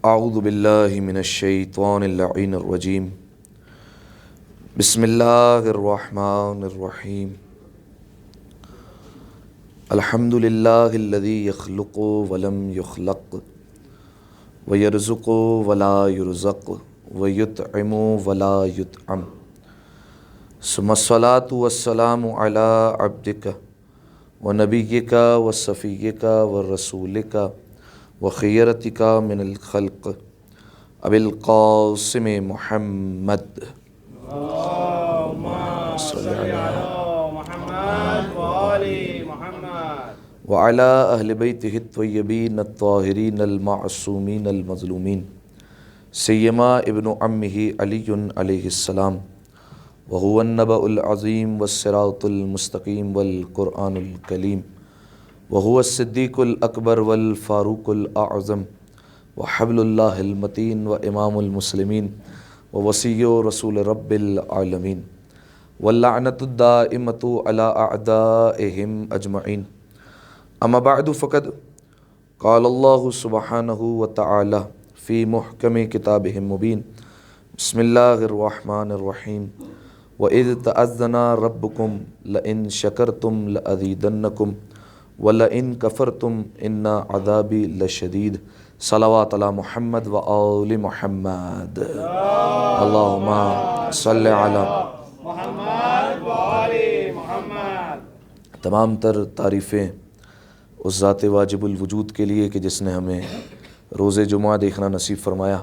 اعوذ باللہ من الشیطان اللعین الرجیم بسم اللہ الرحمن الرحیم الحمد للہ الذی یخلق ولم یخلق ویرزق ولا یرزق ویطعم ولا یطعم ثم الصلاة والسلام علی عبدک ونبیک وصفیک ورسولک وخیرتک من الخلق ابی القاسم محمد صلی اللہ وعلی اہل بیتہ الطیبین الطاہرین المعصومین المظلومین سیما ابن عمہ علی علیہ السلام وهو النبأ العظیم والصراط المستقیم والقرآن الکلیم وهو الصدیق الاکبر والفاروق الاعظم وحبل اللہ المتین وامام المسلمین ووصی رسول رب العالمین واللعنۃ الدائمۃ علی اعدائہم اجمعین اما بعد فقد قال اللہ سبحانہ وتعالی فی محکم کتابہ المبین بسم اللہ الرحمن الرحیم وَإِذْ تَأَذَّنَ رَبُّكُمْ لَئِن شَكَرْتُمْ لَأَزِيدَنَّكُمْ وَلَئِن كَفَرْتُمْ إِنَّ عَذَابِي لَشَدِيدٌ صلوات علی محمد وآل محمد اللہم صلی علی محمد وآل محمد۔ تمام تر تعریفیں اس ذات واجب الوجود کے لیے کہ جس نے ہمیں روز جمعہ دیکھنا نصیب فرمایا،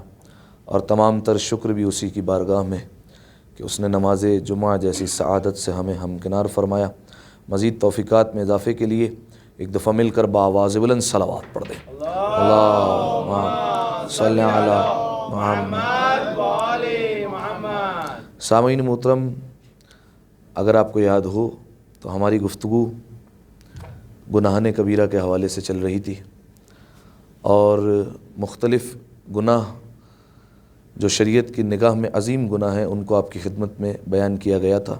اور تمام تر شکر بھی اسی کی بارگاہ میں کہ اس نے نماز جمعہ جیسی سعادت سے ہمیں ہمکنار فرمایا۔ مزید توفیقات میں اضافے کے لیے ایک دفعہ مل کر بآواز بلند صلوات پڑھ دیں۔ اللہم صلی علی محمد وآل محمد۔ سامعین محترم، اگر آپ کو یاد ہو تو ہماری گفتگو گناہان کبیرہ کے حوالے سے چل رہی تھی، اور مختلف گناہ جو شریعت کی نگاہ میں عظیم گناہ ہیں ان کو آپ کی خدمت میں بیان کیا گیا تھا،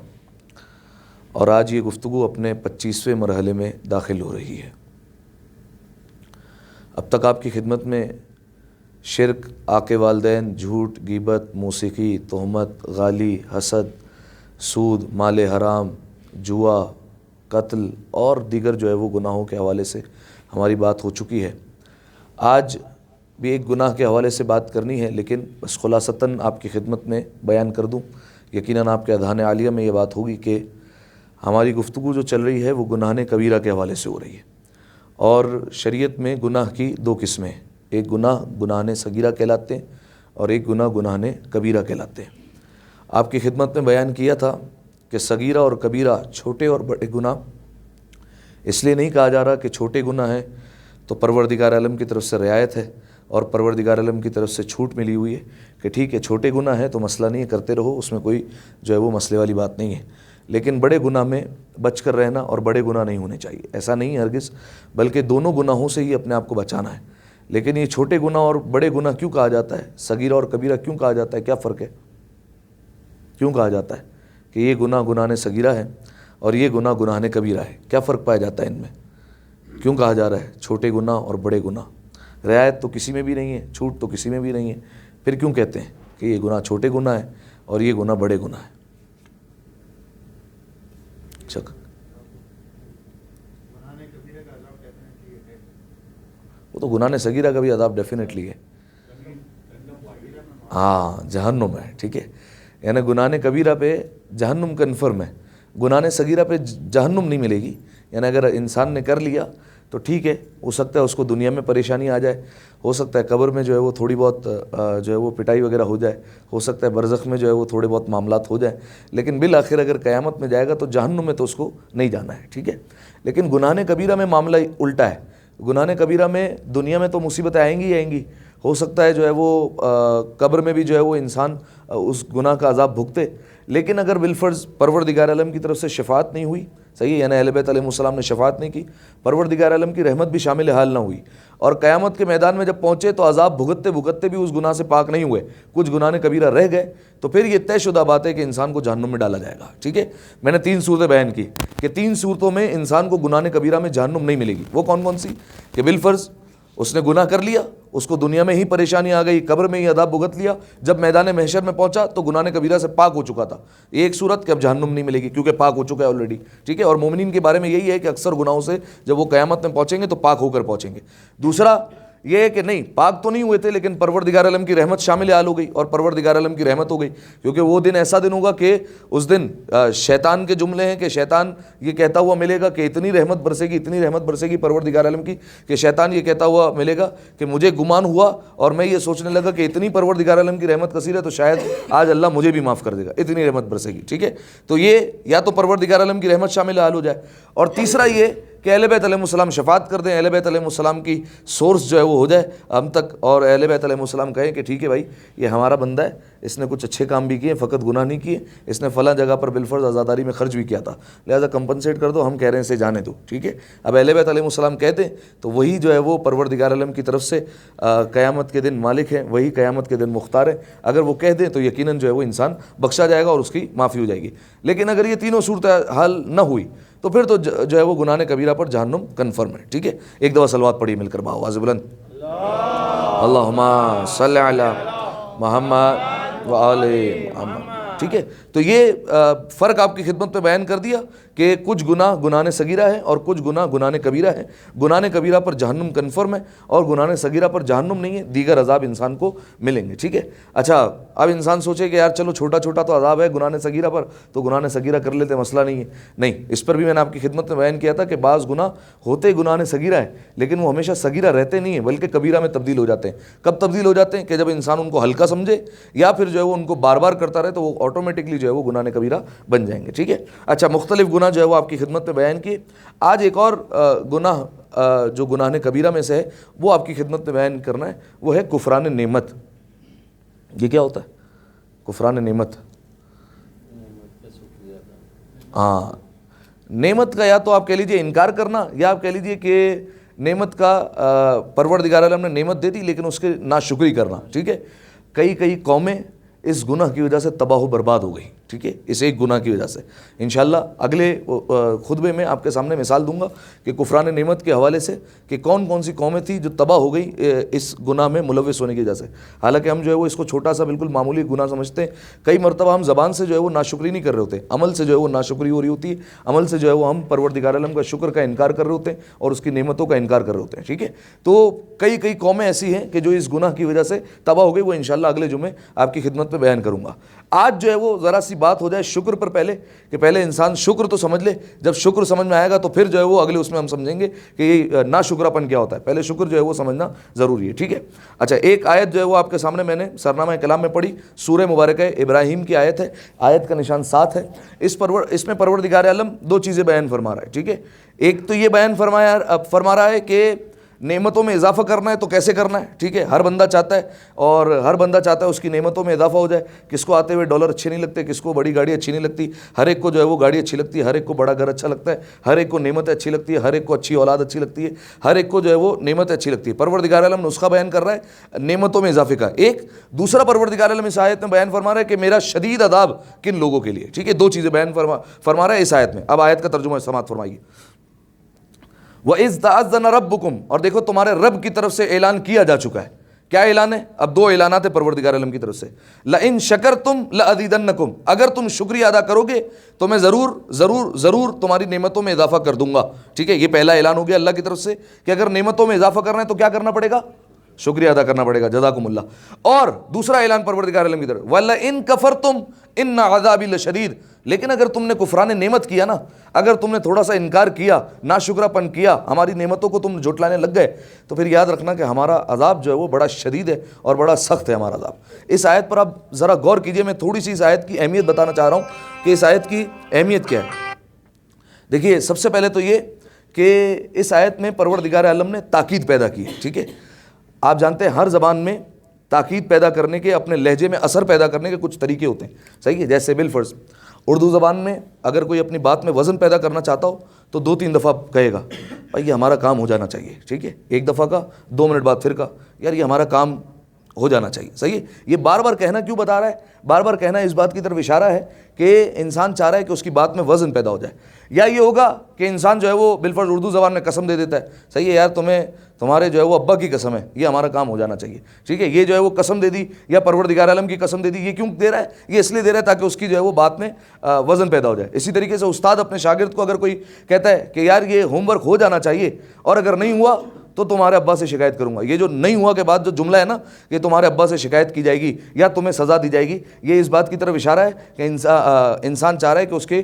اور آج یہ گفتگو اپنے 25ویں مرحلے میں داخل ہو رہی ہے۔ اب تک آپ کی خدمت میں شرک، آق والدین، جھوٹ، غیبت، موسیقی، تہمت، غالی، حسد، سود، مال حرام، جوا، قتل اور دیگر جو ہے وہ گناہوں کے حوالے سے ہماری بات ہو چکی ہے۔ آج بھی ایک گناہ کے حوالے سے بات کرنی ہے، لیکن بس خلاصتاً آپ کی خدمت میں بیان کر دوں۔ یقیناً آپ کے اذہان عالیہ میں یہ بات ہوگی کہ ہماری گفتگو جو چل رہی ہے وہ گناہان کبیرہ کے حوالے سے ہو رہی ہے، اور شریعت میں گناہ کی دو قسمیں ہیں، ایک گناہ گناہان صغیرہ کہلاتے ہیں اور ایک گناہ گناہان کبیرہ کہلاتے ہیں۔ آپ کی خدمت میں بیان کیا تھا کہ صغیرہ اور کبیرہ، چھوٹے اور بڑے گناہ، اس لیے نہیں کہا جا رہا کہ چھوٹے گناہ ہیں تو پروردگار عالم کی طرف سے رعایت ہے اور پروردگار عالم کی طرف سے چھوٹ ملی ہوئی ہے کہ ٹھیک ہے چھوٹے گناہ ہیں تو مسئلہ نہیں ہے، کرتے رہو، اس میں کوئی جو ہے وہ مسئلے والی بات نہیں ہے، لیکن بڑے گناہ میں بچ کر رہنا اور بڑے گناہ نہیں ہونے چاہیے، ایسا نہیں ہے ہرگز، بلکہ دونوں گناہوں سے ہی اپنے آپ کو بچانا ہے۔ لیکن یہ چھوٹے گناہ اور بڑے گناہ کیوں کہا جاتا ہے، صغیرہ اور کبیرہ کیوں کہا جاتا ہے، کیا فرق ہے؟ کیوں کہا جاتا ہے کہ یہ گناہ گناہان صغیرہ ہے اور یہ گناہ گناہان کبیرہ ہے؟ کیا فرق پایا جاتا ہے ان میں؟ کیوں کہا جا رہا ہے چھوٹے گناہ اور بڑے گناہ؟ رعایت تو کسی میں بھی نہیں ہے، چھوٹ تو کسی میں بھی نہیں ہے، پھر کیوں کہتے ہیں کہ یہ گناہ چھوٹے گناہ ہے اور یہ گناہ بڑے گناہ ہے؟ وہ تو گناہ صغیرہ کا بھی عذاب ڈیفینیٹلی ہے، ہاں جہنم ہے، ٹھیک ہے، یعنی گناہ کبیرہ پہ جہنم کنفرم ہے، گناہ صغیرہ پہ جہنم نہیں ملے گی۔ یعنی اگر انسان نے کر لیا تو ٹھیک ہے، ہو سکتا ہے اس کو دنیا میں پریشانی آ جائے، ہو سکتا ہے قبر میں جو ہے وہ تھوڑی بہت جو ہے وہ پٹائی وغیرہ ہو جائے، ہو سکتا ہے برزخ میں جو ہے وہ تھوڑے بہت معاملات ہو جائیں، لیکن بالآخر اگر قیامت میں جائے گا تو جہنم میں تو اس کو نہیں جانا ہے، ٹھیک ہے۔ لیکن گناہ کبیرہ میں معاملہ الٹا ہے، گناہ کبیرہ میں دنیا میں تو مصیبتیں آئیں گی آئیں گی، ہو سکتا ہے جو ہے وہ قبر میں بھی جو ہے وہ انسان اس گناہ کا عذاب بھگتے، لیکن اگر بالفرض پروردگار عالم کی طرف سے شفاعت نہیں ہوئی، صحیح ہے، یعنی اہل بیت علیہ السلام نے شفاعت نہیں کی، پروردگار عالم کی رحمت بھی شامل حال نہ ہوئی، اور قیامت کے میدان میں جب پہنچے تو عذاب بھگتتے بھگتتے بھی اس گناہ سے پاک نہیں ہوئے، کچھ گناہ کبیرہ رہ گئے، تو پھر یہ طے شدہ بات ہے کہ انسان کو جہنم میں ڈالا جائے گا، ٹھیک ہے۔ میں نے 3 صورتیں بیان کی کہ 3 صورتوں میں انسان کو گناہ کبیرہ میں جہنم نہیں ملے گی، وہ کون کون سی؟ کہ بالفرض اس نے گناہ کر لیا, اس کو دنیا میں ہی پریشانی آ گئی, قبر میں ہی عذاب بھگت لیا, جب میدان محشر میں پہنچا تو گناہ کبیرہ سے پاک ہو چکا تھا. ایک صورت کہ اب جہنم نہیں ملے گی کیونکہ پاک ہو چکا ہے آلریڈی, ٹھیک ہے. اور مومنین کے بارے میں یہی ہے کہ اکثر گناہوں سے جب وہ قیامت میں پہنچیں گے تو پاک ہو کر پہنچیں گے. دوسرا یہ ہے کہ نہیں, پاک تو نہیں ہوئے تھے لیکن پروردگار عالم کی رحمت شامل حال ہو گئی, اور پروردگار عالم کی رحمت ہو گئی, کیونکہ وہ دن ایسا دن ہوگا کہ اس دن شیطان کے جملے ہیں کہ شیطان یہ کہتا ہوا ملے گا کہ اتنی رحمت برسے گی, اتنی رحمت برسے گی پروردگار عالم کی, کہ شیطان یہ کہتا ہوا ملے گا کہ مجھے گمان ہوا اور میں یہ سوچنے لگا کہ اتنی پروردگار عالم کی رحمت کثیر ہے تو شاید آج اللہ مجھے بھی معاف کر دے گا, اتنی رحمت برسے گی, ٹھیک ہے. تو یہ یا تو پروردگار عالم کی رحمت شامل حال ہو جائے, اور تیسرا یہ کہ اہل بیت علیہ السلام شفاعت کر دیں, اہل بیت علیہ السلام کی سورس جو ہے وہ ہو جائے ہم تک, اور اہل بیت علیہ السلام کہیں کہ ٹھیک ہے بھائی یہ ہمارا بندہ ہے, اس نے کچھ اچھے کام بھی کیے, فقط گناہ نہیں کیے, اس نے فلاں جگہ پر بالفرض عزاداری میں خرچ بھی کیا تھا, لہذا کمپنسیٹ کر دو, ہم کہہ رہے ہیں اسے جانے دو, ٹھیک ہے. اب اہل بیت علیہ السلام کہتے ہیں تو وہی جو ہے وہ پروردگار عالم کی طرف سے قیامت کے دن مالک ہیں, وہی قیامت کے دن مختار ہیں. اگر وہ کہہ دیں تو یقیناً جو ہے وہ انسان بخشا جائے گا اور اس کی معافی ہو جائے گی. لیکن اگر یہ تینوں صورت حال نہ ہوئی تو پھر تو جو ہے وہ گناہ کبیرہ پر جہنم کنفرم ہے, ٹھیک ہے. ایک دفعہ صلوات پڑھیے مل کر بآواز بلند, اللہم صلی علی محمد و آل محمد, ٹھیک ہے. تو یہ فرق آپ کی خدمت میں بیان کر دیا کہ کچھ گناہ صغیرہ ہے اور کچھ گناہ کبیرہ ہے. گناہ کبیرہ پر جہنم کنفرم ہے اور گناہ صغیرہ پر جہنم نہیں ہے, دیگر عذاب انسان کو ملیں گے, ٹھیک ہے. اچھا اب انسان سوچے کہ یار چلو چھوٹا چھوٹا تو عذاب ہے گناہ صغیرہ پر, تو گناہ صغیرہ کر لیتے, مسئلہ نہیں ہے. نہیں, اس پر بھی میں نے آپ کی خدمت میں بیان کیا تھا کہ بعض گناہ ہوتے گناہ صغیرہ ہے لیکن وہ ہمیشہ صغیرہ رہتے نہیں ہیں بلکہ کبیرہ میں تبدیل ہو جاتے ہیں. کب تبدیل ہو جاتے ہیں؟ کہ جب انسان ان کو ہلکا سمجھے یا پھر جو ہے وہ ان کو بار بار کرتا رہے تو وہ آٹومیٹکلی جو ہے وہ گناہ کبیرہ بن جائیں گے, ٹھیک ہے. اچھا مختلف گناہ جو ہے وہ آپ کی خدمت میں بیان کیے. آج ایک اور گناہ جو گناہ کبیرہ میں سے ہے وہ آپ کی خدمت میں بیان کرنا ہے, وہ ہے کفران نعمت. یہ کیا ہوتا ہے کفران نعمت؟ ہاں, نعمت کا یا تو آپ کہہ لیجئے انکار کرنا, یا آپ کہہ لیجئے کہ نعمت کا پروردگار عالم نے نعمت دے دی لیکن اس کے ناشکری کرنا, ٹھیک ہے. کئی قومیں اس گناہ کی وجہ سے تباہ و برباد ہو گئی, ٹھیک ہے, اس ایک گناہ کی وجہ سے. انشاءاللہ اگلے خطبے میں آپ کے سامنے مثال دوں گا کہ کفران نعمت کے حوالے سے کہ کون کون سی قومیں تھیں جو تباہ ہو گئی اس گناہ میں ملوث ہونے کی وجہ سے. حالانکہ ہم جو ہے وہ اس کو چھوٹا سا بالکل معمولی گناہ سمجھتے ہیں. کئی مرتبہ ہم زبان سے جو ہے وہ ناشکری نہیں کر رہے ہوتے, عمل سے جو ہے وہ ناشکری ہو رہی ہوتی ہے, عمل سے جو ہے وہ ہم پروردگار عالم کا شکر کا انکار کر رہے ہوتے ہیں اور اس کی نعمتوں کا انکار کر رہے ہوتے ہیں, ٹھیک ہے. تو کئی قومیں ایسی ہیں کہ جو اس گناہ کی وجہ سے تباہ ہو گئی, وہ انشاءاللہ اگلے جمعے آپ کی خدمت میں بیان کروں گا. آج جو ہے وہ ذرا سی بات ہو جائے شکر پر پہلے, کہ پہلے انسان شکر تو سمجھ لے, جب شکر سمجھ میں آئے گا تو پھر جو ہے وہ اگلے اس میں ہم سمجھیں گے کہ یہ ناشکراپن کیا ہوتا ہے. پہلے شکر جو ہے وہ سمجھنا ضروری ہے, ٹھیک ہے. اچھا ایک آیت جو ہے وہ آپ کے سامنے میں نے سرنامہ کلام میں پڑھی, سورہ مبارکہ ابراہیم کی آیت ہے, آیت کا نشان 7 ہے. اس میں پروردگار عالم دو چیزیں بیان فرما رہا ہے, ٹھیک ہے. ایک تو یہ بیان فرما رہا ہے کہ نعمتوں میں اضافہ کرنا ہے تو کیسے کرنا ہے, ٹھیک ہے. ہر بندہ چاہتا ہے اور ہر بندہ چاہتا ہے اس کی نعمتوں میں اضافہ ہو جائے. کس کو آتے ہوئے ڈالر اچھے نہیں لگتے, کس کو بڑی گاڑی اچھی نہیں لگتی, ہر ایک کو جو ہے وہ گاڑی اچھی لگتی ہے, ہر ایک کو بڑا گھر اچھا لگتا ہے, ہر ایک کو نعمتیں اچھی لگتی ہے, ہر ایک کو اچھی اولاد اچھی لگتی ہے, ہر ایک کو جو ہے وہ نعمتیں اچھی لگتی ہے. پروردگار عالم نسخہ بیان کر رہا ہے نعمتوں میں اضافے کا. ایک دوسرا پروردگار عالم اس آیت میں بیان فرما رہا ہے کہ میرا شدید عذاب کن لوگوں کے لیے, ٹھیک ہے. دو چیزیں بیان فرما رہا ہے اس آیت میں. اب آیت کا ترجمہ سماعت فرمائیے. وَإِذْ تَأَذَّنَ رَبُّكُمْ, اور دیکھو تمہارے رب کی طرف سے اعلان کیا جا چکا ہے. کیا اعلان ہے؟ اب دو اعلانات ہیں پروردگار عالم کی طرف سے. لَإِن شَكَرْتُمْ لَأَزِيدَنَّكُمْ, اگر تم شکریہ ادا کرو گے تو میں ضرور تمہاری نعمتوں میں اضافہ کر دوں گا, ٹھیک ہے. یہ پہلا اعلان ہو گیا اللہ کی طرف سے کہ اگر نعمتوں میں اضافہ کرنا ہے تو کیا کرنا پڑے گا؟ شکریہ ادا کرنا پڑے گا, جزاکم اللہ. اور دوسرا اعلان پروردگار عالم کی طرف, وَلَئِن كَفَرْتُمْ إِنَّ عَذَابِي لَشَدِيدٌ, لیکن اگر تم نے کفران نعمت کیا نا, اگر تم نے تھوڑا سا انکار کیا, ناشکراپن کیا, ہماری نعمتوں کو تم جھٹلانے لگ گئے, تو پھر یاد رکھنا کہ ہمارا عذاب جو ہے وہ بڑا شدید ہے اور بڑا سخت ہے ہمارا عذاب. اس آیت پر آپ ذرا غور کیجئے. میں تھوڑی سی اس آیت کی اہمیت بتانا چاہ رہا ہوں کہ اس آیت کی اہمیت کیا ہے. دیکھیے سب سے پہلے تو یہ کہ اس آیت میں پروردگار عالم نے تاکید پیدا کی ہے, ٹھیک ہے. آپ جانتے ہیں ہر زبان میں تاکید پیدا کرنے کے, اپنے لہجے میں اثر پیدا کرنے کے کچھ طریقے ہوتے ہیں, صحیح ہے. جیسے بالفرض اردو زبان میں اگر کوئی اپنی بات میں وزن پیدا کرنا چاہتا ہو تو 2-3 دفعہ کہے گا بھائی یہ ہمارا کام ہو جانا چاہیے, ٹھیک ہے. ایک دفعہ کا, 2 منٹ بعد پھر کا, یار یہ ہمارا کام ہو جانا چاہیے. صحیح ہے. یہ بار بار کہنا کیوں بتا رہا ہے؟ بار بار کہنا اس بات کی طرف اشارہ ہے کہ انسان چاہ رہا ہے کہ اس کی بات میں وزن پیدا ہو جائے. یا یہ ہوگا کہ انسان جو ہے وہ بالفرض اردو زبان میں قسم دے دیتا ہے, صحیح ہے یار تمہیں تمہارے جو ہے وہ ابا کی قسم ہے, یہ ہمارا کام ہو جانا چاہیے. ٹھیک ہے, یہ جو ہے وہ قسم دے دی یا پروردگار عالم کی قسم دے دی. یہ کیوں دے رہا ہے؟ یہ اس لیے دے رہا ہے تاکہ اس کی جو ہے وہ بات میں وزن پیدا ہو جائے. اسی طریقے سے استاد اپنے شاگرد کو اگر کوئی کہتا ہے کہ یار یہ ہوم ورک ہو جانا چاہیے اور اگر نہیں ہوا تو تمہارے ابا سے شکایت کروں گا, یہ جو نہیں ہوا کے بعد جو جملہ ہے نا کہ تمہارے ابا سے شکایت کی جائے گی یا تمہیں سزا دی جائے گی, یہ اس بات کی طرف اشارہ ہے کہ انسان چاہ رہا ہے کہ اس کے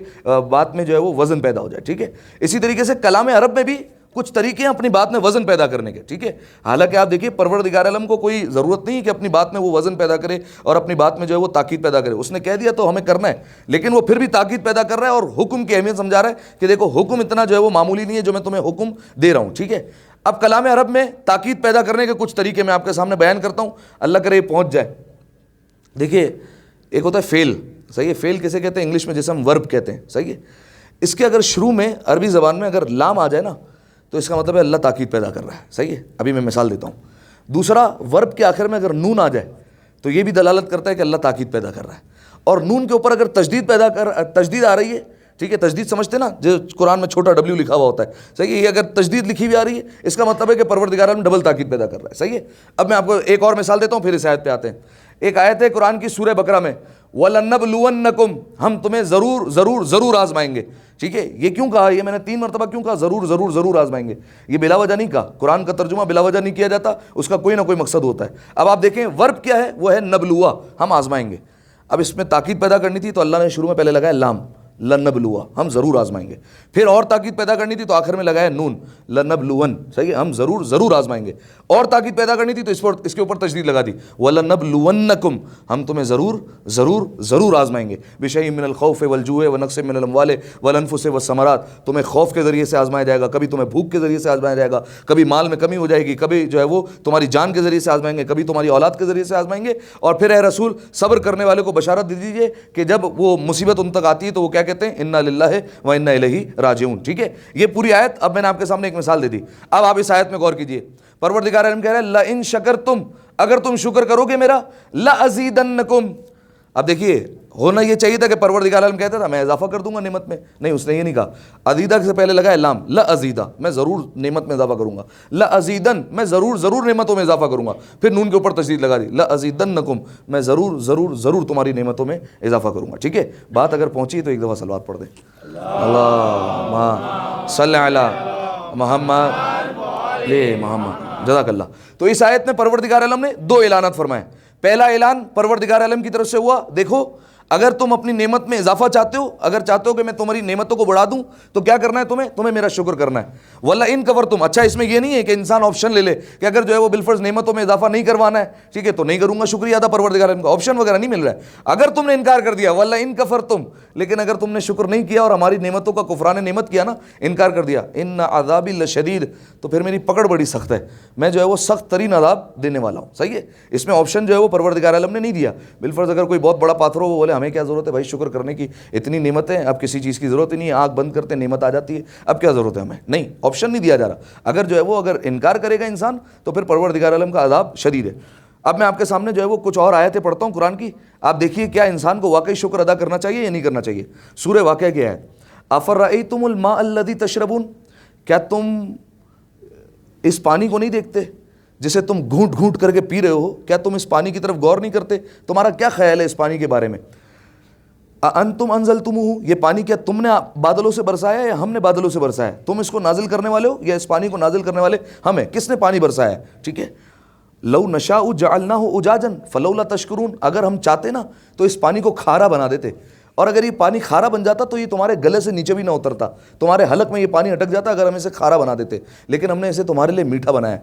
بات میں جو ہے وہ وزن پیدا ہو جائے. ٹھیک ہے. اسی طریقے سے کلام عرب میں بھی کچھ طریقے ہیں اپنی بات میں وزن پیدا کرنے کے. ٹھیک ہے. حالانکہ آپ دیکھیے پروردگار عالم کو کوئی ضرورت نہیں کہ اپنی بات میں وہ وزن پیدا کرے اور اپنی بات میں جو ہے وہ تاکید پیدا کرے. اس نے کہہ دیا تو ہمیں کرنا ہے, لیکن وہ پھر بھی تاکید پیدا کر رہا ہے اور حکم کی اہمیت سمجھا رہا ہے کہ دیکھو حکم اتنا جو ہے وہ معمولی نہیں ہے جو میں تمہیں حکم دے رہا ہوں. ٹھیک ہے. اب کلام عرب میں تاکید پیدا کرنے کے کچھ طریقے میں آپ کے سامنے بیان کرتا ہوں, اللہ کرے یہ پہنچ جائے. دیکھیے ایک ہوتا ہے فعل. صحیح ہے. فعل کسے کہتے ہیں؟ انگلش میں جسے ہم ورب کہتے ہیں. صحیح ہے. اس کے اگر شروع میں عربی زبان میں اگر لام آ جائے نا تو اس کا مطلب ہے اللہ تاکید پیدا کر رہا ہے. صحیح ہے. ابھی میں مثال دیتا ہوں. دوسرا, ورب کے آخر میں اگر نون آ جائے تو یہ بھی دلالت کرتا ہے کہ اللہ تاکید پیدا کر رہا ہے. اور نون کے اوپر اگر تشدید آ رہی ہے, ٹھیک ہے, تشدید سمجھتے نا جو قرآن میں چھوٹا ڈبلیو لکھا ہوا ہوتا ہے. صحیح ہے. یہ اگر تشدید لکھی ہوئی آ رہی ہے اس کا مطلب ہے کہ پروردگار عالم ڈبل تاکید پیدا کر رہا ہے. صحیح ہے. اب میں آپ کو ایک اور مثال دیتا ہوں پھر اس آیت پہ آتے ہیں. ایک آیت ہے قرآن کی سورہ بقرہ میں, وَلَنَّبْلُوَنَّكُمْ, ہم تمہیں ضرور ضرور ضرور آزمائیں گے. ٹھیک ہے. یہ کیوں کہا؟ یہ میں نے 3 مرتبہ کیوں کہا ضرور ضرور ضرور آزمائیں گے؟ یہ بلا وجہ نہیں کہا. قرآن کا ترجمہ بلا وجہ نہیں کیا جاتا, اس کا کوئی نہ کوئی مقصد ہوتا ہے. اب آپ دیکھیں ورب کیا ہے, وہ ہے نبلوا, ہم آزمائیں گے. اب اس میں تاکید پیدا کرنی تھی تو اللہ نے شروع میں پہلے لگایا لام, لنبلوا, ہم ضرور آزمائیں گے. پھر اور تاکید پیدا کرنی تھی تو آخر میں لگایا نون, لنبلون. صحیح ہے. ہم ضرور ضرور آزمائیں گے. اور تاکید پیدا کرنی تھی تو اس کے اوپر تشدید لگا دی, وَلَنَبْلُوَنَّكُمْ, ہم تمہیں ضرور ضرور ضرور آزمائیں گے. بِشَيْءٍ مِّنَ الْخَوْفِ وَالْجُوعِ وَنَقْصٍ مِّنَ الْأَمْوَالِ وَالْأَنفُسِ وَالثَّمَرَاتِ, تمہیں خوف کے ذریعے سے آزمایا جائے گا, کبھی تمہیں بھوک کے ذریعے سے آزمایا جائے گا, کبھی مال میں کمی ہو جائے گی, کبھی جو ہے وہ تمہاری جان کے ذریعے سے آزمائیں گے, کبھی تمہاری اولاد کے ذریعے سے آزمائیں گے. اور پھر اے رسول صبر کرنے والے کو بشارت دے دیجیے کہ جب وہ مصیبت ان تک آتی ہے تو وہ کیا کہتے ہیں, اِنَّا لِلَّهِ وَإِنَّا إِلَيْهِ راجعون. ٹھیک ہے. یہ پوری آیت اب میں نے آپ کے سامنے ایک مثال دے دی. اب آپ اس آیت میں غور کیجئے. پروردگار عالم کہہ رہا ہے لَإِن شَكَرْتُمْ, اگر تم شکر کرو گے میرا, لَأَزِيدَنَّكُمْ. اب دیکھیے ہونا یہ چاہیے تھا کہ پروردگار عالم کہتا تھا میں اضافہ کر دوں گا نعمت میں, نہیں اس نے یہ نہیں کہا. ازیدہ سے پہلے لگا ہے لام, لَأَزِيدَ, میں ضرور نعمت میں اضافہ کروں گا. لَأَزِيدَن, میں ضرور ضرور نعمتوں میں اضافہ کروں گا. پھر نون کے اوپر تشدید لگا دی, لَأَزِيدَنَّكُمْ, میں ضرور ضرور ضرور تمہاری نعمتوں میں اضافہ کروں گا. ٹھیک ہے. بات اگر پہنچی تو ایک دفعہ صلوات پڑھ دیں. اللہم صلی علی محمد لے محمد. جزاک اللہ. تو اس آیت میں پروردگار عالم نے 2 اعلانات فرمائے. پہلا اعلان پروردگار عالم کی طرف سے ہوا, دیکھو اگر تم اپنی نعمت میں اضافہ چاہتے ہو, اگر چاہتے ہو کہ میں تمہاری نعمتوں کو بڑھا دوں تو کیا کرنا ہے تمہیں میرا شکر کرنا ہے. وَلَئِن كَفَرْتُمْ, اچھا اس میں یہ نہیں ہے کہ انسان آپشن لے لے کہ اگر جو ہے وہ بالفرض نعمتوں میں اضافہ نہیں کروانا ہے, ٹھیک ہے, تو نہیں کروں گا شکریہ ادا. پروردگار عالم کا آپشن وغیرہ نہیں مل رہا ہے. اگر تم نے انکار کر دیا, وَلَئِن كَفَرْتُمْ, لیکن اگر تم نے شکر نہیں کیا اور ہماری نعمتوں کا کفران نعمت کیا نا, انکار کر دیا, اِنَّ عَذَابِي لَشَدِيدٌ, تو پھر میری پکڑ بڑی سخت ہے, میں جو ہے وہ سخت ترین عذاب دینے والا ہوں. صحیح ہے. اس میں آپشن جو ہے وہ پروردگار عالم نے نہیں دیا. بالفرض اگر کوئی بہت بڑا پاتھر ہو, وہ بولے ہمیں کیا ضرورت ہے بھائی شکر کرنے کی, اتنی نعمتیں, اب کسی چیز کی ضرورت ہی نہیں ہے, آنکھ بند کرتے نعمت آ جاتی ہے, اب کیا ضرورت ہے ہمیں. نہیں, آپشن نہیں دیا جا رہا. اگر جو ہے وہ اگر انکار کرے گا انسان تو پھر پروردگار عالم کا عذاب شدید ہے. اب میں آپ کے سامنے جو ہے وہ کچھ اور آیتیں پڑھتا ہوں قرآن کی, آپ دیکھیے کیا انسان کو واقعی شکر ادا کرنا چاہیے یا نہیں کرنا چاہیے. سورہ واقعہ کی آیت, افرأیتم الماء الذی تشربون, کیا تم اس پانی کو نہیں دیکھتے جسے تم گھونٹ گھونٹ کر کے پی رہے ہو, کیا تم اس پانی کی طرف غور نہیں کرتے, تمہارا کیا خیال ہے اس پانی کے بارے میں. انتم انزلتموہ, یہ پانی کیا تم نے بادلوں سے برسایا یا ہم نے بادلوں سے برسایا, تم اس کو نازل کرنے والے ہو یا اس پانی کو نازل کرنے والے ہم ہیں, کس نے پانی برسایا ہے. ٹھیک ہے. لو نشاء جعلناہ اجاجا فلولا تشکرون, اگر ہم چاہتے نا تو اس پانی کو کھارا بنا دیتے, اور اگر یہ پانی کھارا بن جاتا تو یہ تمہارے گلے سے نیچے بھی نہ اترتا, تمہارے حلق میں یہ پانی اٹک جاتا اگر ہم اسے کھارا بنا دیتے, لیکن ہم نے اسے تمہارے لیے میٹھا بنایا.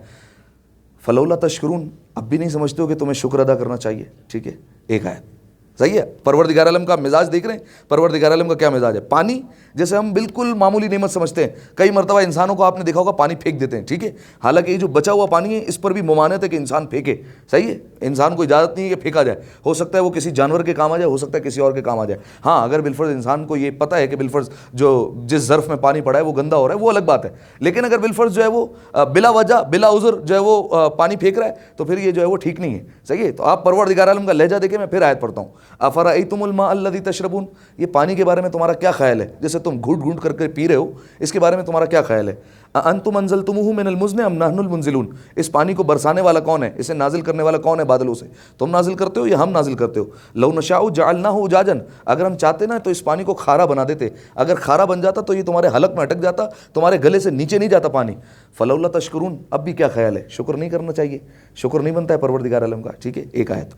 فلولا تشکرون, اب بھی نہیں سمجھتے ہو کہ تمہیں شکر ادا کرنا چاہیے. ٹھیک ہے. ایک آیت. صحیح ہے. پروردگار عالم کا مزاج دیکھ رہے ہیں, پروردگار عالم کا کیا مزاج ہے. پانی جیسے ہم بالکل معمولی نعمت سمجھتے ہیں. کئی مرتبہ انسانوں کو آپ نے دیکھا ہوگا پانی پھینک دیتے ہیں, ٹھیک ہے, حالانکہ یہ جو بچا ہوا پانی ہے اس پر بھی ممانعت ہے کہ انسان پھینکے, صحیح ہے, انسان کو اجازت نہیں ہے کہ پھینکا جائے. ہو سکتا ہے وہ کسی جانور کے کام آ جائے, ہو سکتا ہے کسی اور کے کام آ جائے. ہاں اگر بالفرض انسان کو یہ پتہ ہے کہ بالفرض جو جس ظرف میں پانی پڑا ہے وہ گندا ہو رہا ہے, وہ الگ بات ہے. لیکن اگر بالفرض جو ہے وہ بلا وجہ بلا عذر جو ہے وہ پانی پھینک رہا ہے تو پھر یہ جو ہے وہ ٹھیک نہیں ہے, صحیح ہے. تو آپ پروردگار عالم کا لہجہ دیکھیں, میں پھر آیت پڑھتا ہوں. افرأیتم الماء الذی تشربون, یہ پانی کے بارے میں تمہارا کیا خیال ہے جیسے تم گھونٹ گھونٹ کر کے پی رہے ہو, اس کے بارے میں تمہارا کیا خیال ہے؟ انتم انزلتموہ من المزن ام نحن المنزلون, اس پانی کو برسانے والا کون ہے, اسے نازل کرنے والا کون ہے بادلوں سے, تم نازل کرتے ہو یا ہم نازل کرتے ہو؟ لو نشاء جعلناہ اجاجا, اگر ہم چاہتے نا تو اس پانی کو کھارا بنا دیتے, اگر کھارا بن جاتا تو یہ تمہارے حلق میں اٹک جاتا, تمہارے گلے سے نیچے نہیں جاتا پانی. فلولا تشکرون, اب بھی کیا خیال ہے, شکر نہیں کرنا چاہیے, شکر نہیں بنتا ہے پروردگار عالم کا, ٹھیک ہے. ایک آیت,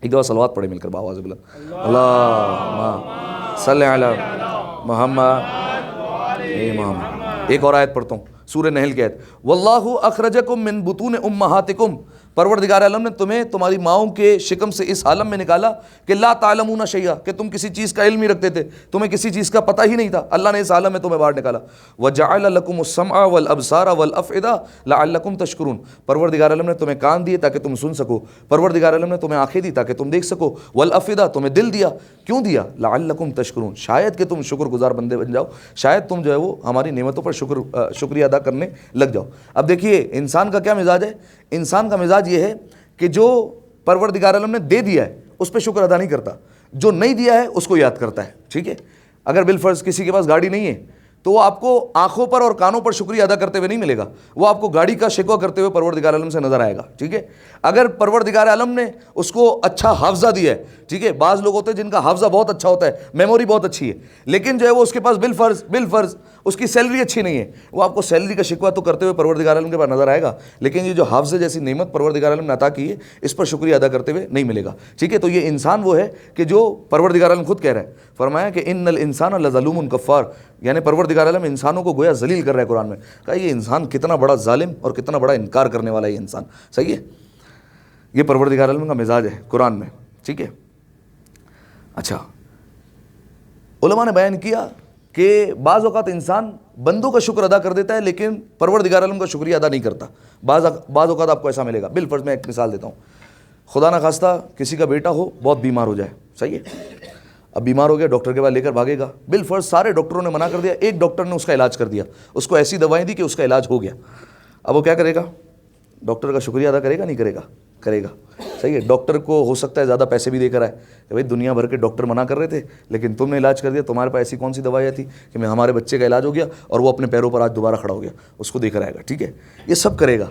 ایک دفعہ صلوات پڑھے مل کر باواز بلند, اللہم صلی علی محمد امام. ایک اور آیت پڑھتا ہوں, سورہ نحل کی آیت, واللہ اخرجکم من بطون امہاتکم, پروردگار عالم نے تمہیں تمہاری ماؤں کے شکم سے اس عالم میں نکالا کہ لا تعلمون شیئا, کہ تم کسی چیز کا علم ہی رکھتے تھے, تمہیں کسی چیز کا پتہ ہی نہیں تھا, اللہ نے اس عالم میں تمہیں باہر نکالا. وجعل لکم السمع والابصار والافئدہ لعلکم تشکرون, پروردگار عالم نے تمہیں کان دیے تاکہ تم سن سکو, پروردگار عالم نے تمہیں آنکھیں دی تاکہ تم دیکھ سکو, والافئدہ تمہیں دل دیا, کیوں دیا؟ لعلکم تشکرون, شاید کہ تم شکر گزار بندے بن جاؤ, شاید تم جو ہے وہ ہماری نعمتوں پر شکریہ ادا کرنے لگ جاؤ. اب دیکھیے انسان کا کیا مزاج ہے, انسان کا مزاج یہ ہے کہ جو پروردگار عالم نے دے دیا ہے اس پہ شکر ادا نہیں کرتا, جو نہیں دیا ہے اس کو یاد کرتا ہے, ٹھیک ہے. اگر بالفرض کسی کے پاس گاڑی نہیں ہے تو وہ آپ کو آنکھوں پر اور کانوں پر شکریہ ادا کرتے ہوئے نہیں ملے گا, وہ آپ کو گاڑی کا شکوہ کرتے ہوئے پروردگار عالم سے نظر آئے گا, ٹھیک ہے. اگر پروردگار عالم نے اس کو اچھا حافظہ دیا ہے, ٹھیک ہے, بعض لوگ ہوتے ہیں جن کا حافظہ بہت اچھا ہوتا ہے, میموری بہت اچھی ہے, لیکن جو ہے وہ اس کے پاس بالفرض اس کی سیلری اچھی نہیں ہے, وہ آپ کو سیلری کا شکوہ تو کرتے ہوئے پروردگار عالم کے پاس نظر آئے گا, لیکن یہ جو حافظہ جیسی نعمت پروردگار عالم نے عطا کی ہے اس پر شکریہ ادا کرتے ہوئے نہیں ملے گا, ٹھیک ہے. تو یہ انسان وہ ہے کہ جو پروردگار عالم خود کہہ رہا ہے, فرمایا کہ ان الانسان لظلوم کفار, یعنی پروردگار عالم انسانوں کو گویا ذلیل کر رہا ہے قرآن میں, کہا یہ انسان کتنا بڑا ظالم اور کتنا بڑا انکار کرنے والا یہ انسان, صحیح ہے. یہ پروردگار عالم کا مزاج ہے قرآن میں, ٹھیک ہے. اچھا, علماء نے بیان کیا کہ بعض اوقات انسان بندوں کا شکر ادا کر دیتا ہے لیکن پروردگار عالم کا شکریہ ادا نہیں کرتا. بعض اوقات آپ کو ایسا ملے گا. بالفرض میں ایک مثال دیتا ہوں, خدا نہ خواستہ کسی کا بیٹا ہو بہت بیمار ہو جائے, صحیح ہے, اب بیمار ہو گیا, ڈاکٹر کے پاس لے کر بھاگے گا, بالفرض سارے ڈاکٹروں نے منع کر دیا, ایک ڈاکٹر نے اس کا علاج کر دیا, اس کو ایسی دوائیں دی کہ اس کا علاج ہو گیا. اب وہ کیا کرے گا, ڈاکٹر کا شکریہ ادا کرے گا نہیں کرے گا؟ کرے گا, صحیح ہے. ڈاکٹر کو ہو سکتا ہے زیادہ پیسے بھی دے کر آئے کہ بھائی دنیا بھر کے ڈاکٹر منع کر رہے تھے لیکن تم نے علاج کر دیا, تمہارے پاس ایسی کون سی دوائیں تھی کہ میں ہمارے بچے کا علاج ہو گیا اور وہ اپنے پیروں پر آج دوبارہ کھڑا ہو گیا, اس کو دے کر آئے گا, ٹھیک ہے. یہ سب کرے گا.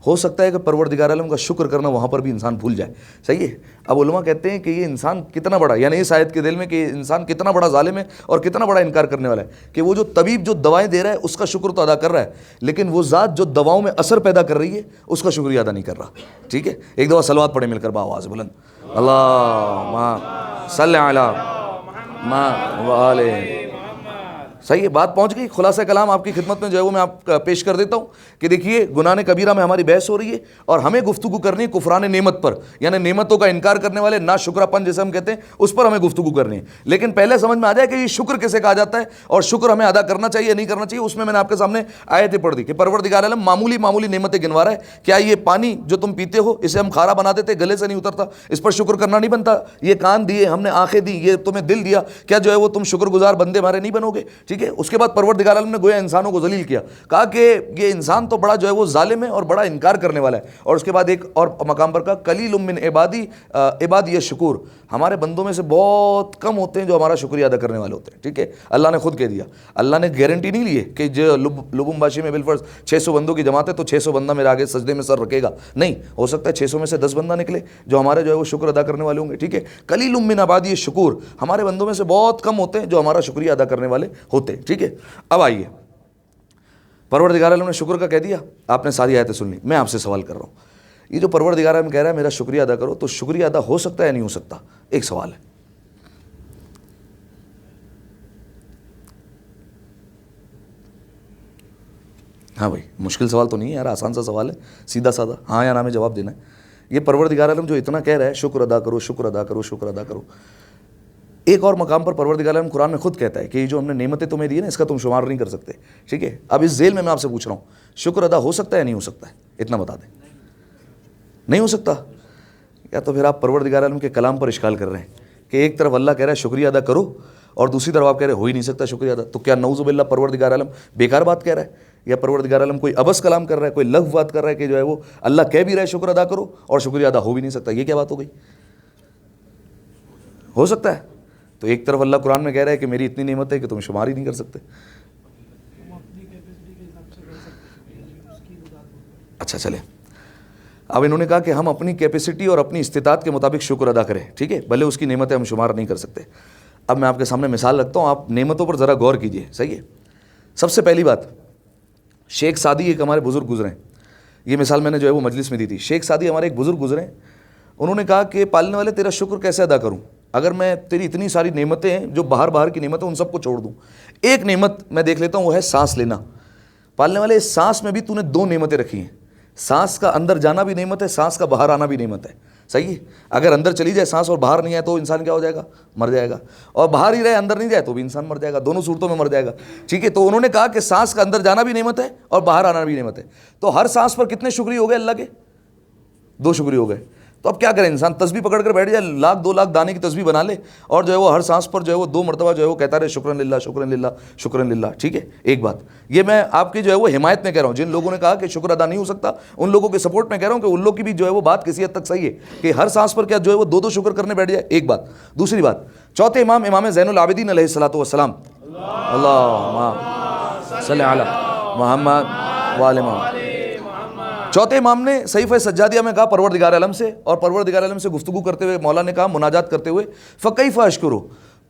ہو سکتا ہے کہ پروردگار عالم کا شکر کرنا وہاں پر بھی انسان بھول جائے, صحیح ہے. اب علماء کہتے ہیں کہ یہ انسان کتنا بڑا, یعنی اس آیت کے دل میں کہ انسان کتنا بڑا ظالم ہے اور کتنا بڑا انکار کرنے والا ہے کہ وہ جو طبیب جو دوائیں دے رہا ہے اس کا شکر تو ادا کر رہا ہے لیکن وہ ذات جو دواؤں میں اثر پیدا کر رہی ہے اس کا شکریہ ادا نہیں کر رہا, ٹھیک ہے. ایک دفعہ صلوات پڑھے مل کر باواز بلند, اللہم صلی علی محمد وآل. صحیح ہے, بات پہنچ گئی. خلاصہ کلام آپ کی خدمت میں جو ہے وہ میں آپ پیش کر دیتا ہوں کہ دیکھیے گناہ کبیرہ میں ہماری بحث ہو رہی ہے اور ہمیں گفتگو کرنی ہے کفران نعمت پر, یعنی نعمتوں کا انکار کرنے والے نا شکراپن جیسے ہم کہتے ہیں اس پر ہمیں گفتگو کرنی ہے. لیکن پہلے سمجھ میں آ جائے کہ یہ شکر کیسے کہا جاتا ہے اور شکر ہمیں ادا کرنا چاہیے نہیں کرنا چاہیے. اس میں نے آپ کے سامنے آیتیں پڑھ دی کہ پروردگار عالم معمولی نعمتیں گنوا رہا ہے. کیا یہ پانی جو تم پیتے ہو اسے ہم کھارا بنا دیتے, گلے سے نہیں اترتا, اس پر شکر کرنا نہیں بنتا. یہ کان دیے ہم نے, آنکھیں دی, یہ تمہیں دل دیا, کیا جو ہے وہ تم شکر گزار بندے ہمارے نہیں بنو گے, ٹھیک ہے. اس کے بعد پروردگار عالم نے گویا انسانوں کو ذلیل کیا, کہا کہ یہ انسان تو بڑا جو ہے وہ ظالم ہے اور بڑا انکار کرنے والا ہے. اور اس کے بعد ایک اور مقام پر کہا قلیل من عبادی الشکور, ہمارے بندوں میں سے بہت کم ہوتے ہیں جو ہمارا شکریہ ادا کرنے والے ہوتے ہیں, ٹھیک ہے. اللہ نے خود کہہ دیا, اللہ نے گارنٹی نہیں لی ہے کہ جو لبنباشی میں بالفرض 600 بندوں کی جماعت ہے تو 600 بندہ میرے آگے سجدے میں سر رکھے گا, نہیں. ہو سکتا ہے 600 میں سے 10 بندہ نکلے جو ہمارے جو ہے وہ شکر ادا کرنے والے ہوں گے, ٹھیک ہے. قلیل من عبادی الشکور, ہمارے بندوں میں سے بہت کم ہوتے ہیں جو ہمارا شکریہ ادا کرنے والے ہوتے ہیں, ٹھیک ہے. اب آئیے, پروردگار عالم نے شکر کا کہہ دیا, آپ نے ساری آیتیں سن لی. میں آپ سے سوال کر رہا ہوں, یہ جو پروردگار عالم کہہ رہا ہے میرا شکریہ ادا کرو, تو شکریہ ادا ہو سکتا ہے یا نہیں ہو سکتا؟ ایک سوال ہے. ہاں بھائی, مشکل سوال تو نہیں ہے یار, آسان سا سوال ہے, سیدھا سادہ ہاں یا نہ میں جواب دینا ہے. یہ پروردگار عالم جو اتنا کہہ رہا ہے شکر ادا کرو, شکر ادا کرو, شکر ادا کرو, ایک اور مقام پر پروردگار عالم قرآن میں خود کہتا ہے کہ یہ جو ہم نے نعمتیں تمہیں دی ہیں نا، اس کا تم شمار نہیں کر سکتے. ٹھیک ہے، اب اس ذیل میں آپ سے پوچھ رہا ہوں، شکر ادا ہو سکتا ہے یا نہیں ہو سکتا ہے؟ اتنا بتا دیں. نہیں ہو سکتا. یا تو پھر آپ پروردگار عالم کے کلام پر اشکال کر رہے ہیں کہ ایک طرف اللہ کہہ رہا ہے شکریہ ادا کرو، اور دوسری طرف آپ کہہ رہے ہو ہی نہیں سکتا شکریہ ادا. تو کیا نعوذ باللہ پروردگار عالم بیکار بات کہہ رہا ہے، یا پروردگار عالم کوئی عبث کلام کر رہا ہے، کوئی لغو بات کر رہا ہے کہ جو ہے وہ اللہ کہہ بھی رہا ہے شکر ادا کرو اور شکریہ ادا ہو بھی نہیں سکتا؟ یہ کیا بات ہو گئی؟ ہو سکتا ہے. تو ایک طرف اللہ قرآن میں کہہ رہا ہے کہ میری اتنی نعمت ہے کہ تم شمار ہی نہیں کر سکتے. اچھا چلیں، اب انہوں نے کہا کہ ہم اپنی کیپیسٹی اور اپنی استطاعت کے مطابق شکر ادا کریں. ٹھیک ہے، بھلے اس کی نعمتیں ہم شمار نہیں کر سکتے. اب میں آپ کے سامنے مثال رکھتا ہوں، آپ نعمتوں پر ذرا غور کیجئے. صحیح ہے. سب سے پہلی بات، شیخ سعدی ایک ہمارے بزرگ گزرے ہیں. یہ مثال میں نے جو ہے وہ مجلس میں دی تھی. شیخ سعدی ہمارے ایک بزرگ گزرے ہیں. انہوں نے کہا کہ پالنے والے تیرا شکر کیسے ادا کروں اگر میں تیری اتنی ساری نعمتیں ہیں جو باہر کی نعمتیں ان سب کو چھوڑ دوں. ایک نعمت میں دیکھ لیتا ہوں، وہ ہے سانس لینا. پالنے والے اس سانس میں بھی تو نے دو نعمتیں رکھی ہیں. سانس کا اندر جانا بھی نعمت ہے، سانس کا باہر آنا بھی نعمت ہے. صحیح ہے. اگر اندر چلی جائے سانس اور باہر نہیں آئے تو انسان کیا ہو جائے گا؟ مر جائے گا. اور باہر ہی رہے اندر نہیں جائے تو بھی انسان مر جائے گا. دونوں صورتوں میں مر جائے گا. ٹھیک ہے. تو انہوں نے کہا کہ سانس کا اندر جانا بھی نعمت ہے اور باہر آنا بھی نعمت ہے. تو ہر سانس پر کتنے شکریہ ہو گئے اللہ کے؟ دو شکریہ ہو گئے. تو اب کیا کریں؟ انسان تسبیح پکڑ کر بیٹھ جائے، 1,00,000-2,00,000 دانے کی تسبیح بنا لے اور جو ہے وہ ہر سانس پر جو ہے وہ 2 مرتبہ جو ہے وہ کہتا رہے شکرن للہ شکرن للہ شکرن للہ. ٹھیک ہے. ایک بات یہ میں آپ کی جو ہے وہ حمایت میں کہہ رہا ہوں. جن لوگوں نے کہا کہ شکر ادا نہیں ہو سکتا ان لوگوں کے سپورٹ میں کہہ رہا ہوں کہ ان لوگ کی بھی جو ہے وہ بات کسی حد تک صحیح ہے کہ ہر سانس پر کیا جو ہے وہ 2 شکر کرنے بیٹھ جائے. ایک بات. دوسری بات، چوتھے امام زین العابدین علیہ الصلوۃ والسلام، اللہم صلی علی محمد وآل محمد، چوتھے امام نے صحیفہ سجادیہ میں کہا پروردگار عالم سے، اور پروردگار عالم سے گفتگو کرتے ہوئے مولا نے کہا مناجات کرتے ہوئے، فکیف اشکرو،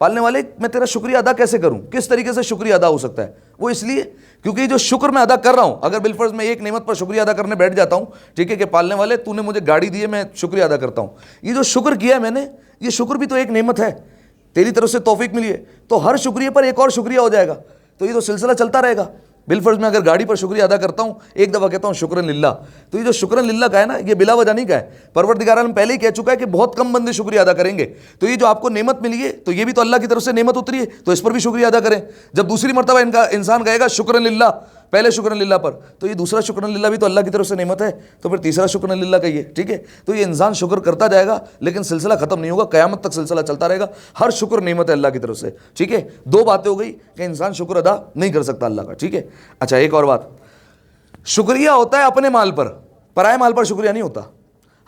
پالنے والے میں تیرا شکریہ ادا کیسے کروں؟ کس طریقے سے شکریہ ادا ہو سکتا ہے؟ وہ اس لیے کیونکہ یہ جو شکر میں ادا کر رہا ہوں، اگر بالفرض میں ایک نعمت پر شکریہ ادا کرنے بیٹھ جاتا ہوں، ٹھیک ہے، کہ پالنے والے تو نے مجھے گاڑی دی ہے میں شکریہ ادا کرتا ہوں، یہ جو شکر کیا ہے میں نے، یہ شکر بھی تو ایک نعمت ہے، تیری طرف سے توفیق ملی ہے، تو ہر شکریہ پر ایک اور شکریہ ہو جائے گا. تو یہ تو سلسلہ چلتا رہے گا. بالفرض میں اگر گاڑی پر شکریہ ادا کرتا ہوں، ایک دفعہ کہتا ہوں شکرن للہ، تو یہ جو شکرن للہ کا ہے نا، یہ بلا وجہ نہیں کا ہے. پروردگار عالم پہلے ہی کہہ چکا ہے کہ بہت کم بندے شکریہ ادا کریں گے. تو یہ جو آپ کو نعمت ملی ہے تو یہ بھی تو اللہ کی طرف سے نعمت اتری ہے، تو اس پر بھی شکریہ ادا کریں. جب دوسری مرتبہ انسان کہے گا شکرن للہ پہلے شکرن للہ پر، تو یہ دوسرا شکرن للہ بھی تو اللہ کی طرف سے نعمت ہے، تو پھر تیسرا شکرن للہ کہیے. ٹھیک ہے. تو یہ انسان شکر کرتا جائے گا لیکن سلسلہ ختم نہیں ہوگا، قیامت تک سلسلہ چلتا رہے گا. ہر شکر نعمت ہے اللہ کی طرف سے. ٹھیک ہے. 2 باتیں ہو گئی کہ انسان شکر ادا نہیں کر سکتا اللہ کا. ٹھیک ہے. اچھا ایک اور بات، شکریہ ہوتا ہے اپنے مال پر، پرائے مال پر شکریہ نہیں ہوتا.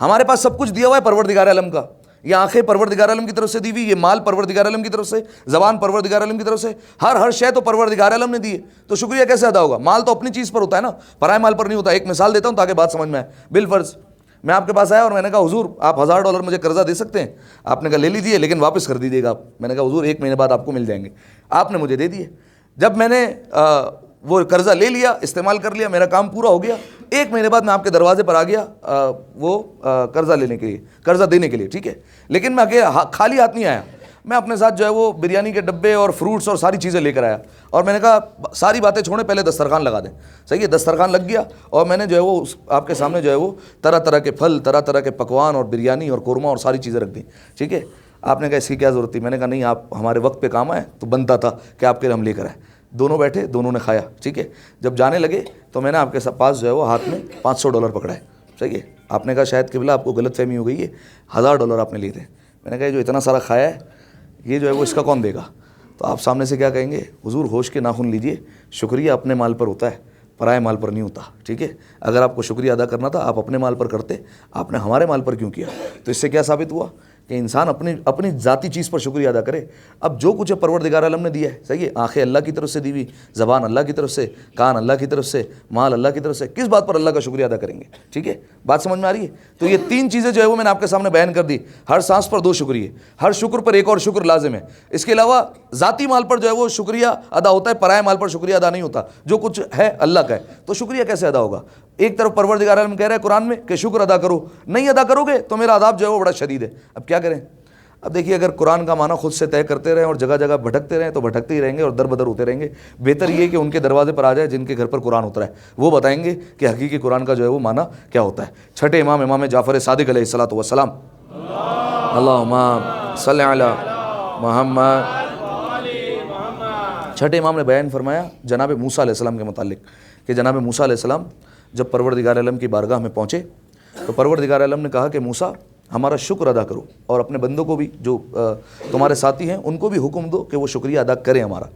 ہمارے پاس سب کچھ دیا ہوا ہے پروردگار عالم کا، یہ آنکھیں پروردگار عالم کی طرف سے دی ہوئی، یہ مال پروردگار عالم کی طرف سے، زبان پروردگار عالم کی طرف سے، ہر شے تو پروردگار عالم نے دی ہے. تو شکریہ کیسے ادا ہوگا؟ مال تو اپنی چیز پر ہوتا ہے نا، پرائے مال پر نہیں ہوتا. ایک مثال دیتا ہوں تاکہ بات سمجھ میں آئے. بالفرض میں آپ کے پاس آیا اور میں نے کہا حضور آپ $1000 مجھے قرضہ دے سکتے ہیں؟ آپ نے کہا لے لیجیے لیکن واپس کر دیجیے گا آپ. میں نے کہا حضور 1 مہینے بعد آپ کو مل جائیں گے. آپ نے مجھے دے دیے. جب میں نے وہ قرضہ لے لیا، استعمال کر لیا، میرا کام پورا ہو گیا. 1 مہینے بعد میں آپ کے دروازے پر آ گیا وہ قرضہ لینے کے لیے، قرضہ دینے کے لیے. ٹھیک ہے. لیکن میں خالی ہاتھ نہیں آیا، میں اپنے ساتھ جو ہے وہ بریانی کے ڈبے اور فروٹس اور ساری چیزیں لے کر آیا. اور میں نے کہا ساری باتیں چھوڑیں، پہلے دسترخوان لگا دیں. صحیح ہے. دسترخوان لگ گیا اور میں نے جو ہے وہ آپ کے سامنے جو ہے وہ طرح طرح کے پھل، طرح طرح کے پکوان اور بریانی اور قورمہ اور ساری چیزیں رکھ دیں. ٹھیک ہے. آپ نے کہا اس کی کیا ضرورت تھی؟ میں نے کہا نہیں، آپ ہمارے وقت پہ کام آئے تو بنتا تھا کہ آپ کے لیے ہم لے کر آئے. دونوں بیٹھے، دونوں نے کھایا. ٹھیک ہے. جب جانے لگے تو میں نے آپ کے پاس جو ہے وہ ہاتھ میں $500 پکڑائے. صحیح ہے. آپ نے کہا شاید قبلہ آپ کو غلط فہمی ہو گئی ہے، $1000 آپ نے لیے تھے. میں نے کہا جو اتنا سارا کھایا ہے یہ جو ہے وہ اس کا کون دے گا؟ تو آپ سامنے سے کیا کہیں گے؟ حضور ہوش کے ناخن لیجئے، شکریہ اپنے مال پر ہوتا ہے، پرائے مال پر نہیں ہوتا. ٹھیک ہے. اگر آپ کو شکریہ ادا کرنا تھا آپ اپنے مال پر کرتے، آپ نے ہمارے مال پر کیوں کیا؟ تو اس سے کیا ثابت ہوا کہ انسان اپنی ذاتی چیز پر شکریہ ادا کرے. اب جو کچھ پروردگار عالم نے دیا ہے، صحیح ہے، آنکھیں اللہ کی طرف سے دی ہوئی، زبان اللہ کی طرف سے، کان اللہ کی طرف سے، مال اللہ کی طرف سے، کس بات پر اللہ کا شکریہ ادا کریں گے؟ ٹھیک ہے. بات سمجھ میں آ رہی ہے؟ تو یہ 3 چیزیں جو ہے وہ میں نے آپ کے سامنے بیان کر دی. ہر سانس پر 2 شکریہ، ہر شکر پر ایک اور شکر لازم ہے. اس کے علاوہ ذاتی مال پر جو ہے وہ شکریہ ادا ہوتا ہے، پرائے مال پر شکریہ ادا نہیں ہوتا. جو کچھ ہے اللہ کا ہے، تو شکریہ کیسے ادا ہوگا؟ ایک طرف پروردگار عالم کہہ رہا ہے قرآن میں کہ شکر ادا کرو، نہیں ادا کرو گے تو میرا عذاب جو ہے وہ بڑا شدید ہے. اب کیا کریں؟ اب دیکھیے اگر قرآن کا معنی خود سے طے کرتے رہیں اور جگہ جگہ بھٹکتے رہیں تو بھٹکتے ہی رہیں گے اور در بدر ہوتے رہیں گے. بہتر یہ کہ ان کے دروازے پر آ جائے جن کے گھر پر قرآن اترا ہے، وہ بتائیں گے کہ حقیقی قرآن کا جو ہے وہ معنی کیا ہوتا ہے. چھٹے امام جعفر صادق علیہ الصلوۃ والسلام، اللہم صلی علی محمد. چھٹے امام نے بیان فرمایا جناب موسیٰ علیہ السلام کے متعلق کہ جناب موسیٰ علیہ السلام جب پروردگار عالم کی بارگاہ میں پہنچے تو پروردگار عالم نے کہا کہ موسیٰ ہمارا شکر ادا کرو اور اپنے بندوں کو بھی جو تمہارے ساتھی ہیں ان کو بھی حکم دو کہ وہ شکریہ ادا کریں ہمارا.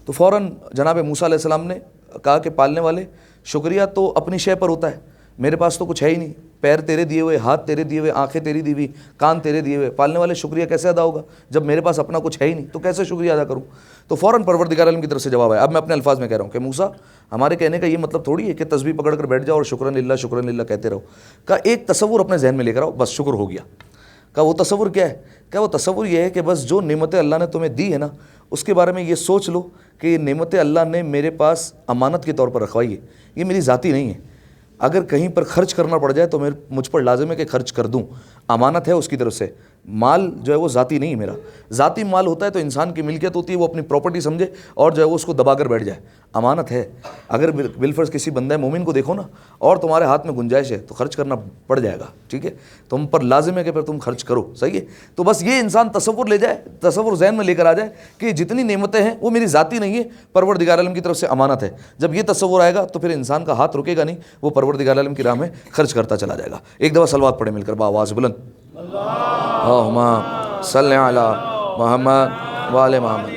تو فوراً جناب موسیٰ علیہ السلام نے کہا کہ پالنے والے شکریہ تو اپنی شے پر ہوتا ہے, میرے پاس تو کچھ ہے ہی نہیں, پیر تیرے دیے ہوئے, ہاتھ تیرے دیے ہوئے, آنکھیں تیری دی ہوئی, کان تیرے دیے ہوئے, پالنے والے شکریہ کیسے ادا ہوگا جب میرے پاس اپنا کچھ ہے ہی نہیں, تو کیسے شکریہ ادا کروں. تو فوراً پروردگار عالم کی طرف سے جواب آیا. اب میں اپنے الفاظ میں کہہ رہا ہوں کہ موسیٰ ہمارے کہنے کا یہ مطلب تھوڑی ہے کہ تسبیح پکڑ کر بیٹھ جاؤ اور شکرن للہ شکرن للہ کہتے رہو. کا ایک تصور اپنے ذہن میں لے کر آؤ, بس شکر ہو گیا. کا وہ تصور کیا ہے؟ کیا وہ تصور یہ ہے کہ بس جو نعمتیں اللہ نے تمہیں دی ہے نا اس کے بارے میں یہ سوچ لو کہ یہ نعمتیں اللہ نے میرے پاس امانت کے طور پر رکھوائی ہے, یہ میری ذاتی نہیں ہے. اگر کہیں پر خرچ کرنا پڑ جائے تو مجھ پر لازم ہے کہ خرچ کر دوں, امانت ہے اس کی طرف سے. مال جو ہے وہ ذاتی نہیں ہے میرا. ذاتی مال ہوتا ہے تو انسان کی ملکیت ہوتی ہے, وہ اپنی پراپرٹی سمجھے اور جو ہے وہ اس کو دبا کر بیٹھ جائے. امانت ہے. اگر بالفرض کسی بندہ مومن کو دیکھو نا اور تمہارے ہاتھ میں گنجائش ہے تو خرچ کرنا پڑ جائے گا, ٹھیک ہے, تم پر لازم ہے کہ پھر تم خرچ کرو, صحیح ہے. تو بس یہ انسان تصور لے جائے, تصور ذہن میں لے کر آ جائے کہ جتنی نعمتیں ہیں وہ میری ذاتی نہیں ہے, پروردگار عالم کی طرف سے امانت ہے. جب یہ تصور آئے گا تو پھر انسان کا ہاتھ رکے گا نہیں, وہ پروردگار عالم کی راہ میں خرچ کرتا چلا جائے گا. ایک دفعہ صلوات پڑھیں مل کر بآواز بلند, اللہم صلی علی محمد وآل محمد.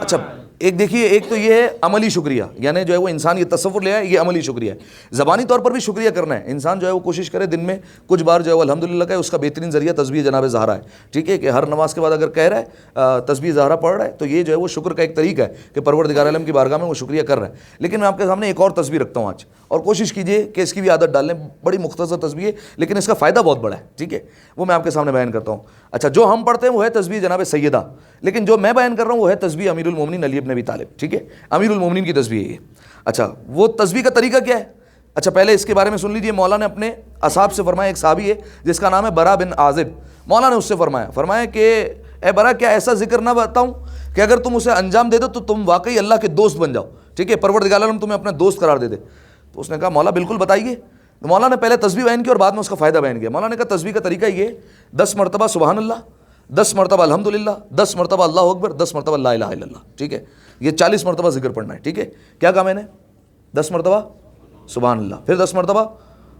اچھا ایک دیکھیے, ایک تو یہ ہے عملی شکریہ, یعنی جو ہے وہ انسان یہ تصور لے آئے, یہ عملی شکریہ ہے. زبانی طور پر بھی شکریہ کرنا ہے انسان جو ہے وہ کوشش کرے دن میں کچھ بار جو ہے وہ الحمدللہ کا ہے. اس کا بہترین ذریعہ تسبیح جناب زہرا ہے, ٹھیک ہے, کہ ہر نماز کے بعد اگر کہہ رہا ہے تسبیح زہرا پڑھ رہا ہے تو یہ جو ہے وہ شکر کا ایک طریقہ ہے کہ پروردگار عالم کی بارگاہ میں وہ شکریہ کر رہا ہے. لیکن میں آپ کے سامنے ایک اور تسبیح رکھتا ہوں آج, اور کوشش کیجئے کہ اس کی بھی عادت ڈال لیں. بڑی مختصر تسبیح ہے لیکن اس کا فائدہ بہت بڑا ہے, ٹھیک ہے, وہ میں آپ کے سامنے بیان کرتا ہوں. اچھا جو ہم پڑھتے ہیں وہ ہے تسبیح جناب سیدہ, لیکن جو میں بیان کر رہا ہوں وہ ہے تسبیح امیر المومنین علی بن ابی طالب, ٹھیک ہے, امیر المومنین کی تسبیح ہے یہ. اچھا وہ تسبیح کا طریقہ کیا ہے؟ اچھا پہلے اس کے بارے میں سن لیجئے. مولا نے اپنے اصحاب سے فرمایا, ایک صحابی ہے جس کا نام ہے برا بن عازب, مولا نے اس سے فرمایا کہ اے برا کیا ایسا ذکر نہ بتاؤں کہ اگر تم اسے انجام دے دو تو تم واقعی اللہ کے دوست بن جاؤ, ٹھیک ہے, پروردگار عالم تمہیں اپنا دوست قرار دے دے. تو اس نے کہا مولا بالکل بتائیے. تو مولا نے پہلے تسبیح بیان کی اور بعد میں اس کا فائدہ بیان کیا. مولا نے کہا تسبیح کا طریقہ یہ 10 مرتبہ سبحان اللہ, 10 مرتبہ الحمدللہ, 10 مرتبہ اللہ اکبر, 10 مرتبہ لا الہ الا اللہ, ٹھیک ہے. یہ 40 مرتبہ ذکر پڑھنا ہے, ٹھیک ہے. کیا کہا میں نے؟ 10 مرتبہ سبحان اللہ, پھر 10 مرتبہ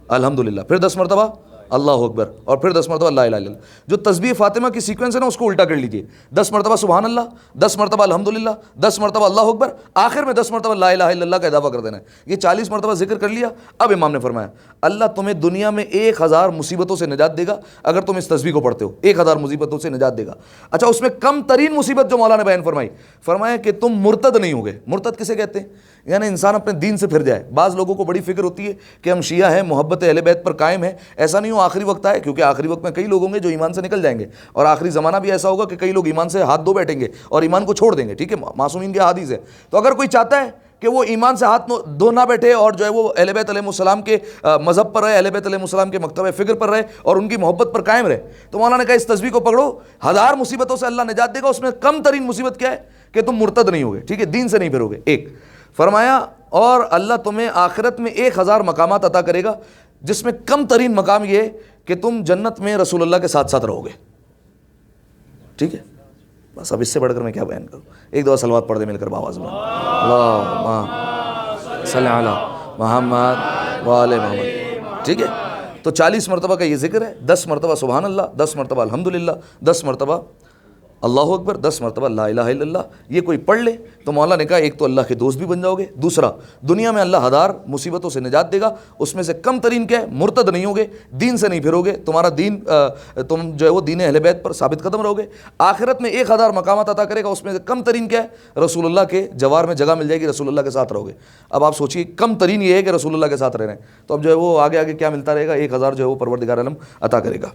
الحمدللہ, پھر 10 مرتبہ اللہ اکبر, اور پھر 10 مرتبہ لا الہ الا اللہ. جو تسبیح فاطمہ کی سیکوینس ہے نا اس کو الٹا کر لیجئے. 10 مرتبہ سبحان اللہ, 10 مرتبہ الحمدللہ, 10 مرتبہ اللہ اکبر, آخر میں 10 مرتبہ لا الہ الا اللہ کا اضافہ کر دینا ہے. یہ 40 مرتبہ ذکر کر لیا. اب امام نے فرمایا اللہ تمہیں دنیا میں 1000 مصیبتوں سے نجات دے گا اگر تم اس تسبیح کو پڑھتے ہو. 1000 مصیبتوں سے نجات دے گا. اچھا اس میں کم ترین مصیبت جو مولا نے بیان فرمایا کہ تم مرتد نہیں ہوگے. مرتد کسے کہتے ہیں؟ یعنی انسان اپنے دین سے پھر جائے. بعض لوگوں کو بڑی فکر ہوتی ہے کہ ہم شیعہ ہیں, محبت اہل بیت پر قائم ہیں. ایسا نہیں ہو, آخری وقت آئے, کیونکہ آخری وقت میں کئی لوگ ہوں گے جو ایمان سے نکل جائیں گے, اور آخری زمانہ بھی ایسا ہوگا کہ کئی لوگ ایمان سے ہاتھ دھو بیٹھیں گے اور ایمان کو چھوڑ دیں گے, ٹھیک ہے, معصومین کے احادیث ہے. تو اگر کوئی چاہتا ہے کہ وہ ایمان سے ہاتھ دھو نہ بیٹھے اور جو ہے وہ اہل بیت علیہ السلام کے مذہب پر رہے, اہل بیت علیہ السلام کے مکتبہ فکر پر رہے اور ان کی محبت پر قائم رہے, تو مولانا نے کہا اس تسبیح کو پکڑو, 1000 مصیبتوں سے اللہ نجات دے گا. اس میں کم ترین مصیبت کیا ہے کہ تم مرتد نہیں ہوگے, ٹھیک ہے, دین سے نہیں پھرو گے. ایک فرمایا اور اللہ تمہیں آخرت میں 1000 مقامات عطا کرے گا جس میں کم ترین مقام یہ کہ تم جنت میں رسول اللہ کے ساتھ ساتھ رہو گے, ٹھیک ہے. بس اب اس سے بڑھ کر میں کیا بیان کروں. ایک دفعہ صلوات پڑھ دے مل کر بآواز میں, اللہم صلی علی محمد وآل محمد, ٹھیک ہے. تو 40 مرتبہ کا یہ ذکر ہے, 10 مرتبہ سبحان اللہ, 10 مرتبہ الحمدللہ, 10 مرتبہ اللہ اکبر, 10 مرتبہ لا الہ الا اللہ. یہ کوئی پڑھ لے تو مولا نے کہا ایک تو اللہ کے دوست بھی بن جاؤ گے, دوسرا دنیا میں اللہ 1000 مصیبتوں سے نجات دے گا. اس میں سے کم ترین کیا ہے؟ مرتد نہیں ہوگے, دین سے نہیں پھرو گے, تمہارا دین تم جو ہے وہ دین اہل بیت پر ثابت قدم رہو گے. آخرت میں 1000 مقامات عطا کرے گا, اس میں سے کم ترین کیا ہے؟ رسول اللہ کے جوار میں جگہ مل جائے گی, رسول اللہ کے ساتھ رہو گے. اب آپ سوچیے کم ترین یہ ہے کہ رسول اللہ کے ساتھ رہ رہے ہیں, تو اب جو ہے وہ آگے آگے کیا ملتا رہے گا؟ 1000 جو ہے وہ پروردگار عالم عطا کرے گا.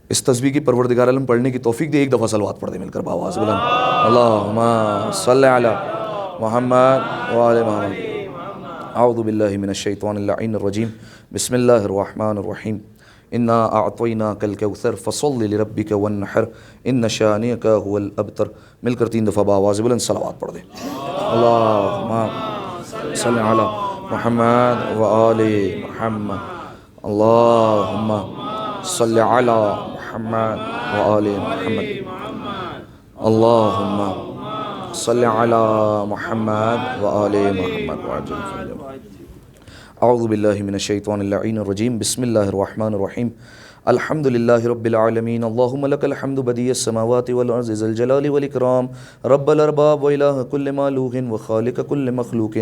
اس تسبیح کی پروردگار عالم پڑھنے کی توفیق دے. ایک دفعہ صلوات پڑھ دے مل کر بآواز بلند, اللہم صلی علی محمد وآل محمد. اعوذ باللہ من الشیطان اللعین الرجیم, بسم اللہ الرحمن الرحیم. انا اعطیناک الکوثر فصل لربک وانحر ان شانئک هو الابتر. مل کر 3 دفعہ بآواز بلند صلوات پڑھ دے. اللہم صلی علی محمد وآل محمد. اللہم صلی علی محمد وآل محمد اللہم صلی علی محمد وآل محمد وعجل فرجهم. اعوذ باللہ من الشیطان اللعین الرجیم. بسم اللہ الرحمن الرحیم. الحمد للہ رب العالمین. اللہم لک الحمد بدیع السماوات والارض ذی الجلال والاکرام رب الارباب والہ کل مالوق وخالق کل مخلوق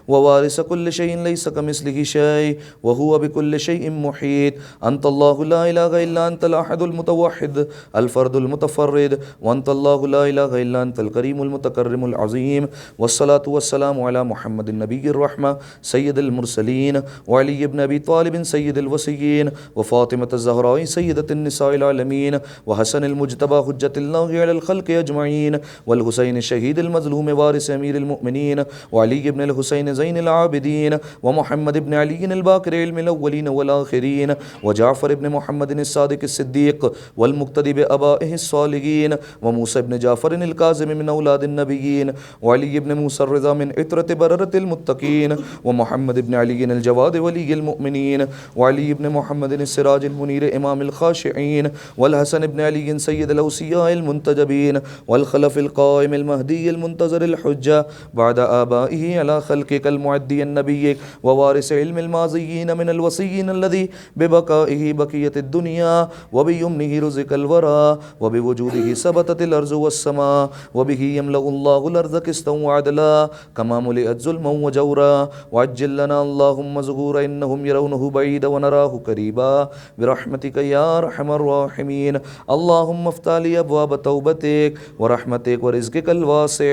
ووارث کل شیء لیس کمثلہ شیء وہو بکل شیء محیط. انت اللہ لا الہ الا انت الاحد المتوحد الفرد المتفرد وانت اللہ لا الہ الا انت الکریم المتکرم العظیم. والصلاة والسلام علی محمد النبی الرحمہ سید المرسلین وعلی ابن ابی طالب سید الوصیین وفاطمة الزہراء سیدۃ النساء العالمین وحسن المجتبى حجۃ اللہ علی الخلق اجمعین والحسین شہید المظلوم وارث امیر المؤمنین وعلی ابن الحسین زین العابدین ومحمد ابن علی الباقر علم الاولین والآخرین وجعفر ابن محمد الصادق الصدیق والمقتدی بآبائہ الصالحین وموسیٰ ابن جعفر الکاظم من اولاد النبیین وعلی ابن موسیٰ الرضا من عطرۃ بررۃ المتقین ومحمد ابن علی الجواد ولی المؤمنین وعلی ابن محمد السراج المنیر امام الخاشعین والحسن ابن علی سید الاوصیاء المنتجبین والخلف القائم المہدی المنتظر الحجہ بعد آبائہ علی خلقک المعدی النبی ووارث علم الماضیین من الوصیین الذی ببقائہ بقیت الدنیا وبیمنہ رزق الورا وبوجودہ ثبتت الارض والسماء وبہ یملأ اللہ الارض قسطا وعدلا کما ملئت ظلما وجورا وعجل لنا اللہم ظہورا انہم یرونہ بعیدا ونراہ قریبا برحمتک یا ارحم الراحمین. اللہم افتح لی ابواب توبتک ورحمتک ورزقک الواسع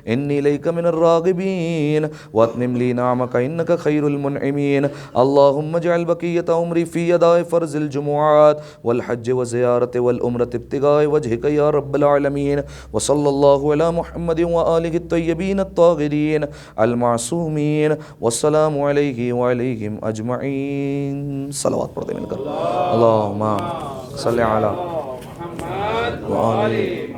انی الیک من الراغبین واتمم لی نعمک انک خیر المنعمین. اللہم اجعل بقیت عمری فی اداء فرض الجمعات والحج والزیارت والعمرۃ ابتغاء وجہک یا رب العالمین. وصلی اللہ علی محمد وآلہ الطیبین الطاہرین المعصومین والسلام علیہ وعلیہم اجمعین. صلوات پڑھتے مل کر. اللہم صلی علی محمد وآلہ